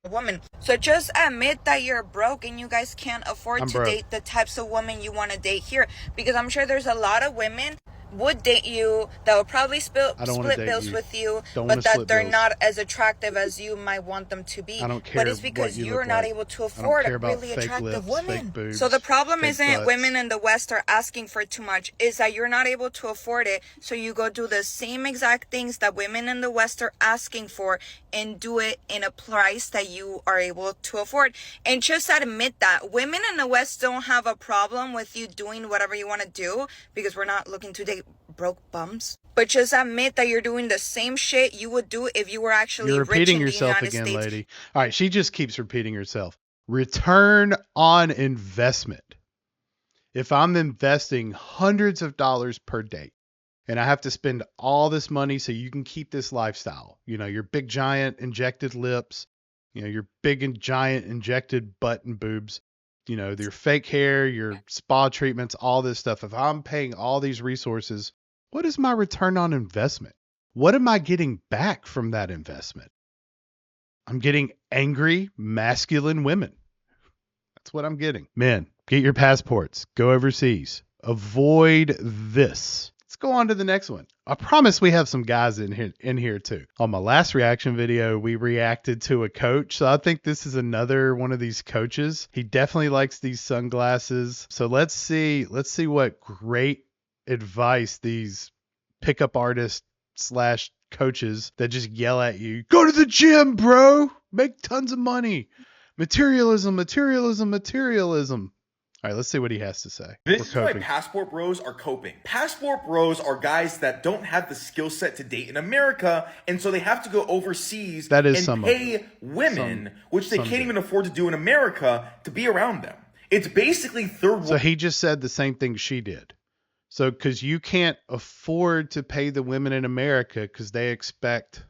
woman. So just admit that you're broke and you guys can't afford I'm to broke. date the types of women you want to date here. Because I'm sure there's a lot of women would date you that would probably I don't wanna split date bills you. with you, Don't wanna but that split they're bills. not as attractive as you might want them to be. I don't care But it's what because you you're look not like. able to I don't afford care about really fake attractive lips, fake women. boobs, So the problem fake isn't butts. women in the West are asking for too much, is that you're not able to afford it. So you go do the same exact things that women in the West are asking for and do it in a price that you are able to afford. And just admit that women in the West don't have a problem with you doing whatever you want to do, because we're not looking to date broke bums. But just admit that you're doing the same shit you would do if you were actually You're rich repeating in the yourself United again, States. lady. All right, she just keeps repeating herself. Return on investment. If I'm investing hundreds of dollars per date and I have to spend all this money so you can keep this lifestyle, you know, your big giant injected lips, you know, your big and giant injected butt and boobs, you know, your fake hair, your spa treatments, all this stuff. If I'm paying all these resources, what is my return on investment? What am I getting back from that investment? I'm getting angry, masculine women. That's what I'm getting. Men, get your passports. Go overseas. Avoid this. Let's go on to the next one. I promise we have some guys in here too. On my last reaction video, we reacted to a coach. So I think this is another one of these coaches. He definitely likes these sunglasses. So let's see what great advice these pickup artists / coaches that just yell at you. Go to the gym, bro. Make tons of money. Materialism, materialism, materialism. All right, let's see what he has to say. This is why passport bros are coping. Passport bros are guys that don't have the skill set to date in America, and so they have to go overseas and pay women, which they can't even afford to do in America, to be around them. It's basically third world. So he just said the same thing she did. So because you can't afford to pay the women in America because they expect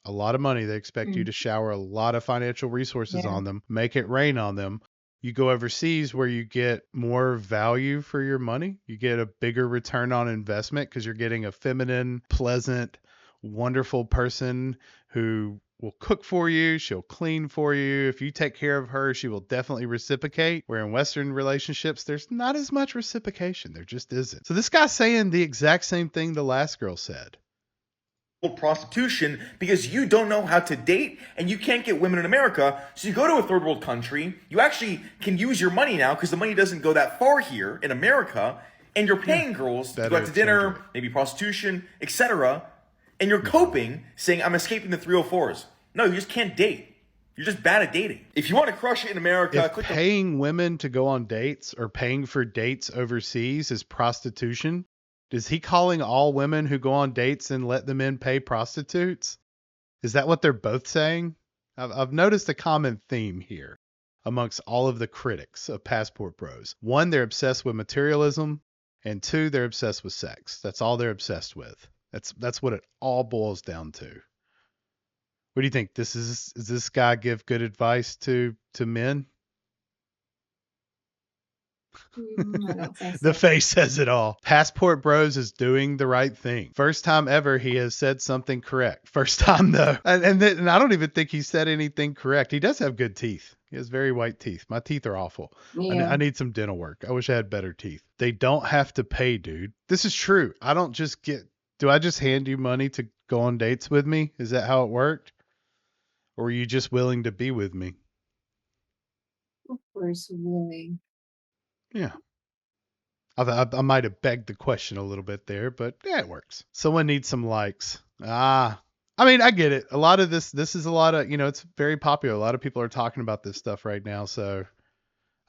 a lot of money. They expect you to shower a lot of financial resources on them, make it rain on them. You go overseas where you get more value for your money. You get a bigger return on investment because you're getting a feminine, pleasant, wonderful person who will cook for you. She'll clean for you. If you take care of her, she will definitely reciprocate. Where in Western relationships, there's not as much reciprocation. There just isn't. So this guy's saying the exact same thing the last girl said. Prostitution, because you don't know how to date and you can't get women in America. So you go to a third world country, you actually can use your money now because the money doesn't go that far here in America, and you're paying girls to go out to dinner, maybe prostitution, etc. And you're coping, saying, I'm escaping the 304s. No, you just can't date. You're just bad at dating. If you want to crush it in America, if paying women to go on dates or paying for dates overseas is prostitution, is he calling all women who go on dates and let the men pay prostitutes? Is that what they're both saying? I've noticed a common theme here amongst all of the critics of Passport Bros. One, they're obsessed with materialism, and two, they're obsessed with sex. That's all they're obsessed with. That's what it all boils down to. What do you think? Does this guy give good advice to men? I don't think so. The face says it all. Passport Bros is doing the right thing. First time ever he has said something correct. First time though. And I don't even think he said anything correct. He does have good teeth. He has very white teeth. My teeth are awful. Yeah. I need some dental work. I wish I had better teeth. They don't have to pay, dude. This is true. Do I just hand you money to go on dates with me? Is that how it worked? Or were you just willing to be with me? Of course, willing. Yeah. I might have begged the question a little bit there, but yeah, it works. Someone needs some likes. I mean, I get it. A lot of this is a lot of, it's very popular. A lot of people are talking about this stuff right now. So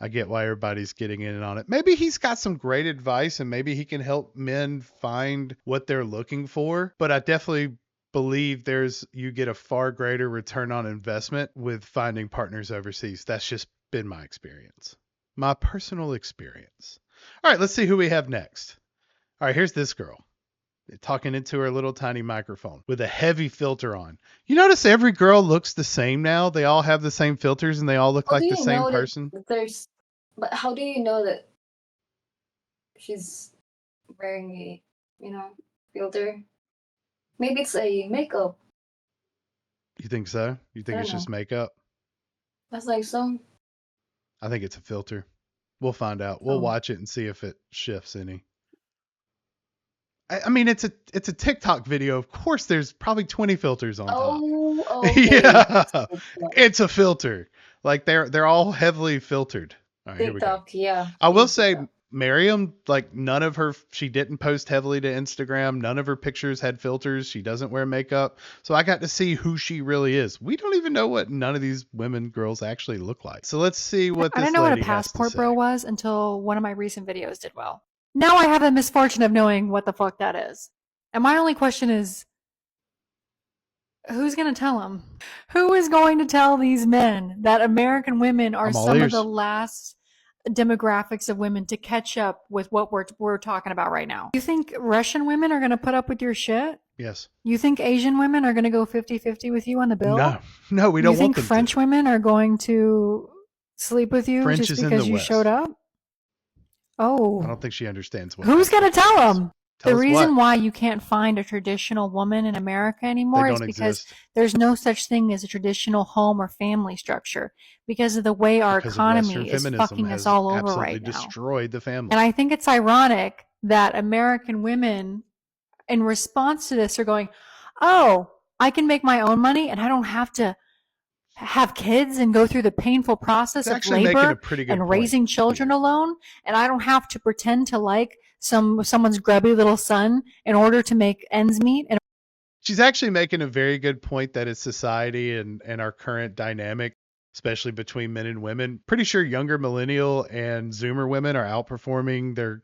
I get why everybody's getting in on it. Maybe he's got some great advice and maybe he can help men find what they're looking for. But I definitely believe you get a far greater return on investment with finding partners overseas. That's just been my experience. My personal experience. All right, let's see who we have next. All right, here's this girl talking into her little tiny microphone with a heavy filter on. You notice every girl looks the same now? They all have the same filters and they all look like the same person? There's But how do you know that she's wearing a, filter? Maybe it's a makeup. You think so? You think I it's don't just know. makeup? That's like so. I think it's a filter. We'll find out. We'll Oh. watch it and see if it shifts any. I mean, it's a TikTok video. Of course, there's probably 20 filters on top. Oh, okay. Yeah, That's good point. it's a filter. Like they're all heavily filtered. All right, here we go. TikTok, yeah. I will use say, TikTok. Miriam, like she didn't post heavily to Instagram. None of her pictures had filters. She doesn't wear makeup. So I got to see who she really is. We don't even know what none of these girls actually look like. So let's see what I this didn't know what a lady has to passport bro say. was until one of my recent videos did well. Now I have the misfortune of knowing what the fuck that is. And my only question is, who's going to tell them? Who is going to tell these men that American women are I'm all some of ears. the last demographics of women to catch up with what we're talking about right now? You think Russian women are going to put up with your shit? Yes. You think Asian women are going to go 50-50 with you on the bill? No, we don't You want think them French to. women are going to sleep with you French just is in because the you West. showed up? Oh. I don't think she understands what. Who's going to tell passport is. them? Tell The us reason what. why you can't find a traditional woman in America anymore They is don't because exist. there's no such thing as a traditional home or family structure because of the way our Because of Western economy is feminism fucking has us all over absolutely right now. destroyed the family. And I think it's ironic that American women, in response to this, are going, oh, I can make my own money and I don't have to have kids and go through the painful process It's of actually making a labor pretty good and point raising children here. alone, and I don't have to pretend to like someone's grubby little son in order to make ends meet. And She's actually making a very good point that it's society and our current dynamic, especially between men and women. Pretty sure younger millennial and Zoomer women are outperforming their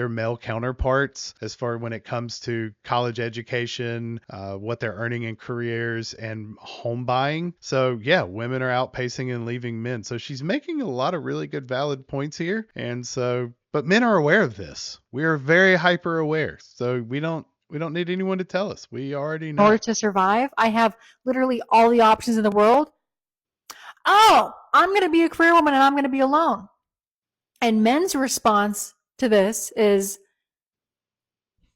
male counterparts as far when it comes to college education, what they're earning in careers, and home buying. So yeah, women are outpacing and leaving men. So she's making a lot of really good valid points here. And so, but men are aware of this. We are very hyper aware. So we don't need anyone to tell us. We already in know. order to survive, I have literally all the options in the world. Oh, I'm going to be a career woman and I'm going to be alone. And men's response to this is,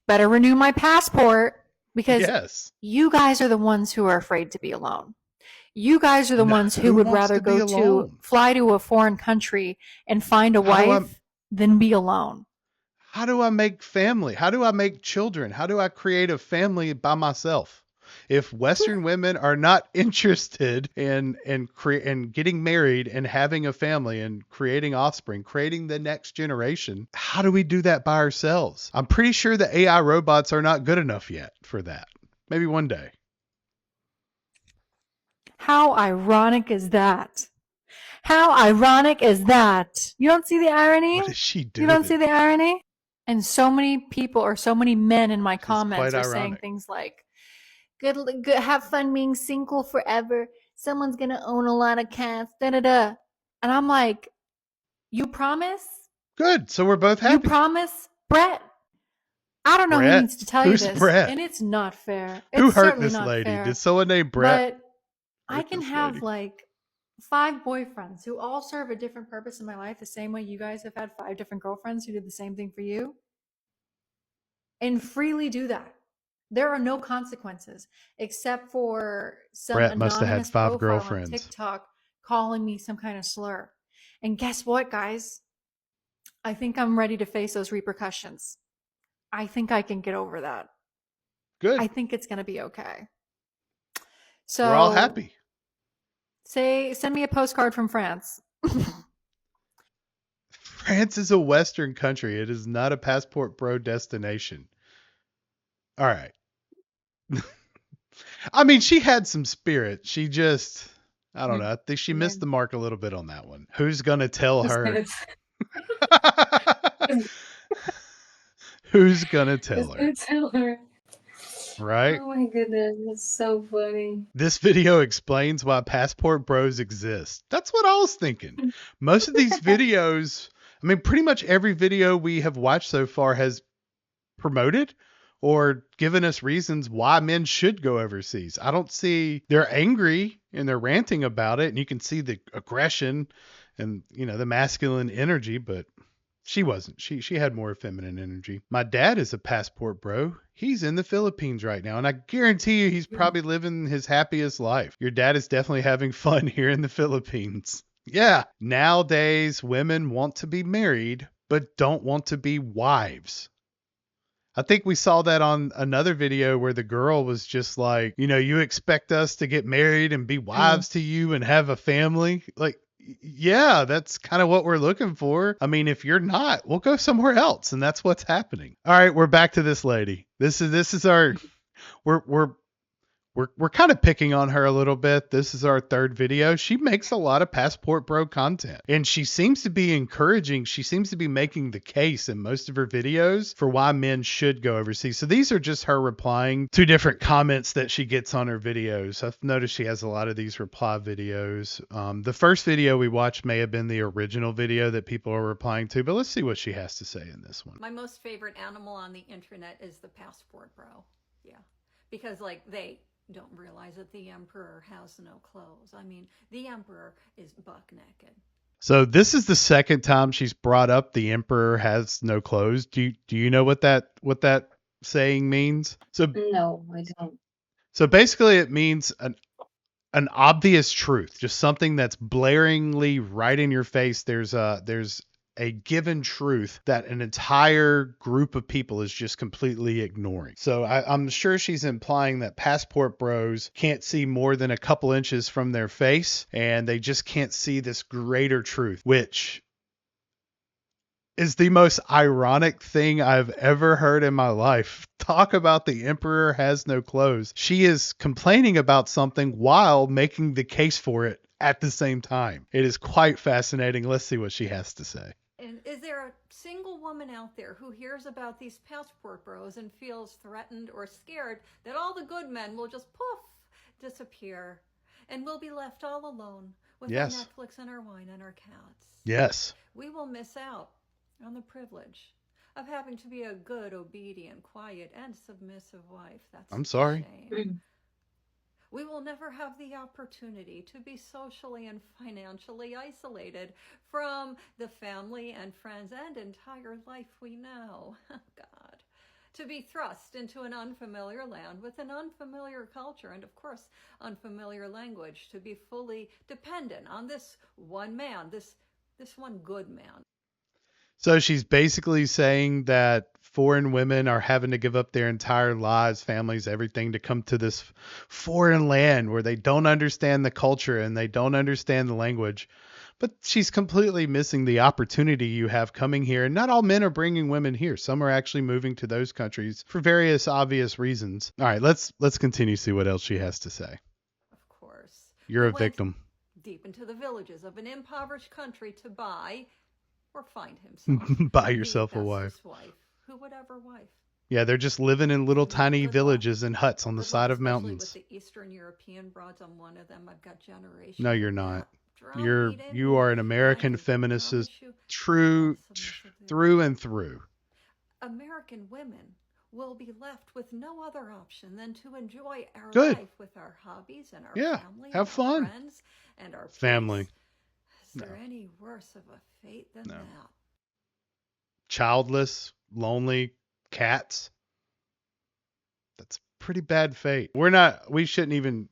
better renew my passport because Yes. you guys are the ones who are afraid to be alone. You guys are the No, ones who who would wants rather to be go to alone? fly to a foreign country and find a How do I- wife than be alone. How do I make family? How do I make children? How do I create a family by myself? If Western women are not interested in getting married and having a family and creating offspring, creating the next generation, how do we do that by ourselves? I'm pretty sure the AI robots are not good enough yet for that. Maybe one day. How ironic is that? How ironic is that? You don't see the irony? What is she doing? You don't see the irony? And so many people or so many men in my It's comments quite are saying ironic. things like, good, have fun being single forever. Someone's going to own a lot of cats, da-da-da. And I'm like, you promise? Good. So we're both You happy. promise? Brett, I don't know who Brett? needs to tell you Who's this. Brett? And it's not fair. Who It's hurt certainly this not lady? fair. Did someone named Brett? But I hurt can this have lady? like 5 boyfriends who all serve a different purpose in my life, the same way you guys have had 5 different girlfriends who did the same thing for you, and freely do that. There are no consequences except for some Brett must have had anonymous 5 profile girlfriends. on TikTok calling me some kind of slur. And guess what, guys? I think I'm ready to face those repercussions. I think I can get over that. Good. I think it's going to be okay. So We're all happy. send me a postcard from France. France is a Western country. It is not a passport bro destination. All right. I mean, she had some spirit. She just, I don't know. I think she missed the mark a little bit on that one. Who's going to tell her? Who's going to tell her? Tell her. Right? Oh my goodness, that's so funny. This video explains why passport bros exist. That's what I was thinking. Most of these videos, I mean, pretty much every video we have watched so far has promoted or given us reasons why men should go overseas. I don't see, they're angry and they're ranting about it, and you can see the aggression and, you know, the masculine energy, but she wasn't. She had more feminine energy. My dad is a passport bro. He's in the Philippines right now, and I guarantee you he's probably living his happiest life. Your dad is definitely having fun here in the Philippines. Yeah, nowadays women want to be married, but don't want to be wives. I think we saw that on another video where the girl was just like, you know, you expect us to get married and be wives to you and have a family? Like, yeah, that's kind of what we're looking for. I mean, if you're not, we'll go somewhere else, and that's what's happening. All right, we're back to this lady. This is our we're kind of picking on her a little bit. This is our third video. She makes a lot of passport bro content, and she seems to be encouraging. She seems to be making the case in most of her videos for why men should go overseas. So these are just her replying to different comments that she gets on her videos. I've noticed she has a lot of these reply videos. The first video we watched may have been the original video that people are replying to, but let's see what she has to say in this one. My most favorite animal on the internet is the passport bro. Yeah. Because like they don't realize that the emperor has no clothes. I mean, the emperor is buck naked. So this is the second time she's brought up the emperor has no clothes. Do you know what that saying means? So No, I don't. So basically it means an obvious truth, just something that's blaringly right in your face. There's a given truth that an entire group of people is just completely ignoring. So I'm sure she's implying that passport bros can't see more than a couple inches from their face, and they just can't see this greater truth, which is the most ironic thing I've ever heard in my life. Talk about the emperor has no clothes. She is complaining about something while making the case for it at the same time. It is quite fascinating. Let's see what she has to say. And is there a single woman out there who hears about these passport bros and feels threatened or scared that all the good men will just poof, disappear, and we'll be left all alone with our Netflix and our wine and our cats? Yes. We will miss out on the privilege of having to be a good, obedient, quiet, and submissive wife. That's I'm sorry. a shame. We will never have the opportunity to be socially and financially isolated from the family and friends and entire life we know. God. To be thrust into an unfamiliar land with an unfamiliar culture and, of course, unfamiliar language. To be fully dependent on this one man, this one good man. So she's basically saying that foreign women are having to give up their entire lives, families, everything to come to this foreign land where they don't understand the culture and they don't understand the language. But she's completely missing the opportunity you have coming here. And not all men are bringing women here. Some are actually moving to those countries for various obvious reasons. All right, let's continue to see what else she has to say. Of course. You're a victim. Deep into the villages of an impoverished country to buy or find himself. Buy yourself a wife. Who would ever wife? Yeah, they're just living in little tiny villages and huts on the side of mountains. With the Eastern European broads, I'm one of them. I've got generations. No, you're not. You are an American feminist, true through and through. American women will be left with no other option than to enjoy our life with our hobbies and our family, have fun, friends, and our family. Is there any worse of a fate than that? Childless, lonely cats. That's pretty bad fate. We shouldn't even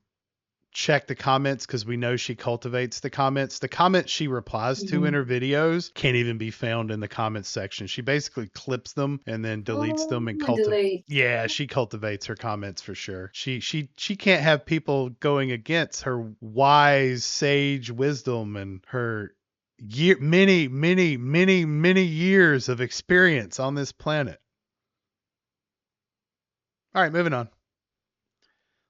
check the comments because we know she cultivates the comments. The comments she replies to in her videos can't even be found in the comments section. She basically clips them and then deletes them and cultivates. Yeah, she cultivates her comments for sure. She can't have people going against her wise sage wisdom and her many years of experience on this planet. All right, moving on.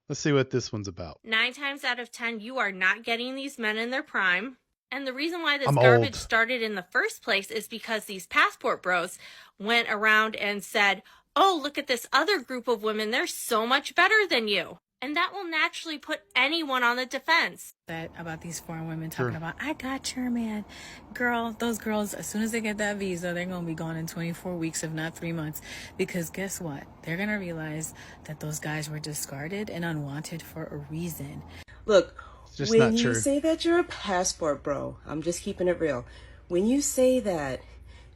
Let's see what this one's about. 9 times out of 10, you are not getting these men in their prime. And the reason why this garbage started in the first place is because these passport bros went around and said, oh, look at this other group of women. They're so much better than you. And that will naturally put anyone on the defense. About these foreign women talking about, I got your man. Girl, those girls, as soon as they get that visa, they're going to be gone in 24 weeks, if not 3 months. Because guess what? They're going to realize that those guys were discarded and unwanted for a reason. Look, Just when not you true. say that you're a passport bro, I'm just keeping it real. When you say that,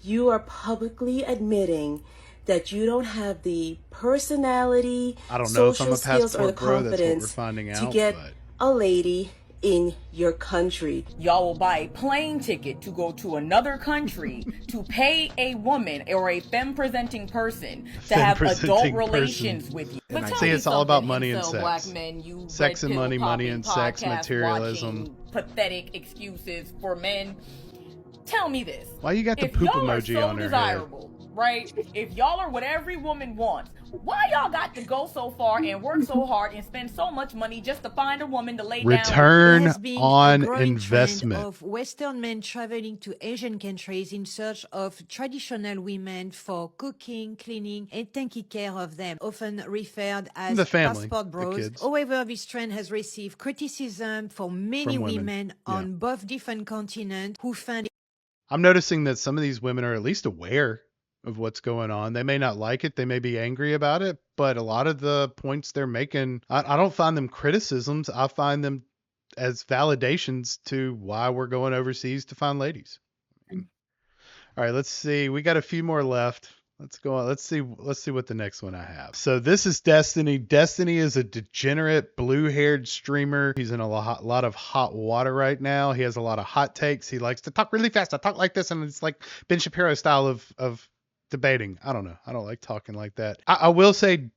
you are publicly admitting that you don't have the personality, I don't know if I'm social a skills, or the passport bro. That's what we're confidence finding to out. get But a lady in your country. Y'all will buy a plane ticket to go to another country to pay a woman or a femme-presenting person to have adult relations with you. But see, it's all about money and sex. Black men, you Sex red and pill money, money and popping, sex, podcast materialism. watching, pathetic excuses for men. Tell me this. Why you got the If poop y'all are emoji so on her head? desirable, right? If y'all are what every woman wants, why y'all got to go so far and work so hard and spend so much money just to find a woman to lay down with? Return There has been on a growing investment. trend of Western men traveling to Asian countries in search of traditional women for cooking, cleaning, and taking care of them, often referred as The family, passport the bros. kids. However, this trend has received criticism from many From women, women on both different continents who find I'm noticing that some of these women are at least aware of what's going on. They may not like it. They may be angry about it, but a lot of the points they're making, I don't find them criticisms. I find them as validations to why we're going overseas to find ladies. All right, let's see. We got a few more left. Let's go on. Let's see what the next one I have. So this is Destiny. Destiny is a degenerate blue-haired streamer. He's in a lot of hot water right now. He has a lot of hot takes. He likes to talk really fast. I talk like this, and it's like Ben Shapiro style of debating. I don't know. I don't like talking like that. I will say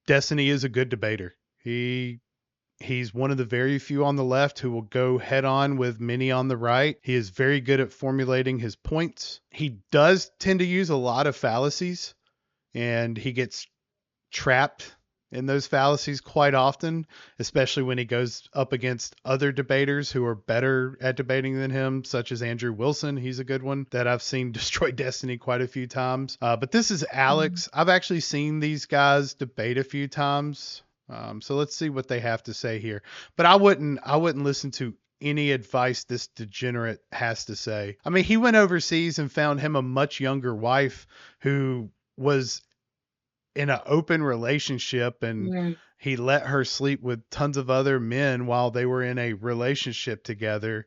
Destiny is a good debater. He's one of the very few on the left who will go head on with many on the right. He is very good at formulating his points. He does tend to use a lot of fallacies, and he gets trapped in those fallacies quite often, especially when he goes up against other debaters who are better at debating than him, such as Andrew Wilson. He's a good one that I've seen destroy Destiny quite a few times. But this is Alex. I've actually seen these guys debate a few times. So let's see what they have to say here. But I wouldn't listen to any advice this degenerate has to say. I mean, he went overseas and found him a much younger wife who was in an open relationship, and he let her sleep with tons of other men while they were in a relationship together.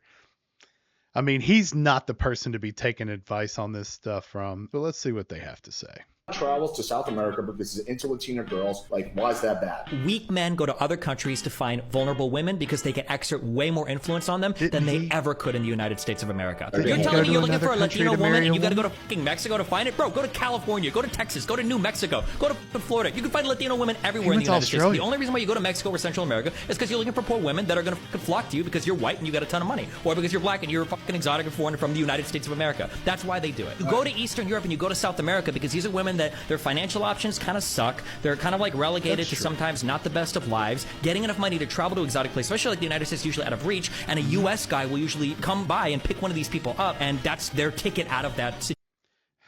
I mean, he's not the person to be taking advice on this stuff from. But let's see what they have to say. Travels to South America because it's into Latina girls. Like, why is that bad? Weak men go to other countries to find vulnerable women because they can exert way more influence on them than they ever could in the United States of America. You're telling me you're looking for a Latino woman and you got to go to fucking Mexico to find it? Bro, go to California, go to Texas, go to New Mexico, go to Florida. You can find Latino women everywhere in the United States. The only reason why you go to Mexico or Central America is because you're looking for poor women that are going to flock to you because you're white and you got a ton of money, or because you're black and you're a fucking exotic foreigner from the United States of America. That's why they do it. You go to Eastern Europe and you go to South America because these are women that their financial options kind of suck. They're kind of like relegated to sometimes not the best of lives. Getting enough money to travel to exotic places, especially like the United States, usually out of reach, and a U.S. guy will usually come by and pick one of these people up, and that's their ticket out of that situation.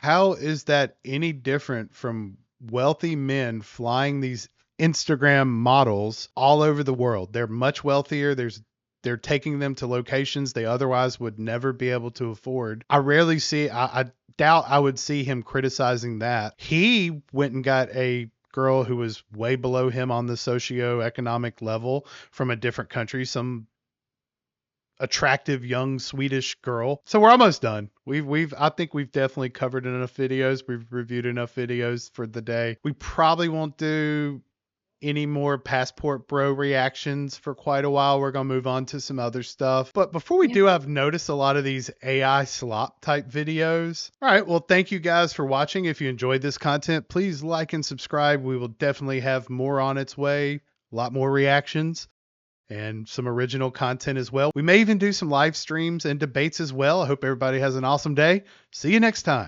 How is that any different from wealthy men flying these Instagram models all over the world? They're much wealthier. They're taking them to locations they otherwise would never be able to afford. I rarely see, I doubt I would see him criticizing that. He went and got a girl who was way below him on the socioeconomic level from a different country, some attractive young Swedish girl. So we're almost done. I think we've definitely covered enough videos. We've reviewed enough videos for the day. We probably won't do any more passport bro reactions for quite a while. We're going to move on to some other stuff. But before we do, I've noticed a lot of these AI slop type videos. All right. Well, thank you guys for watching. If you enjoyed this content, please like and subscribe. We will definitely have more on its way. A lot more reactions and some original content as well. We may even do some live streams and debates as well. I hope everybody has an awesome day. See you next time.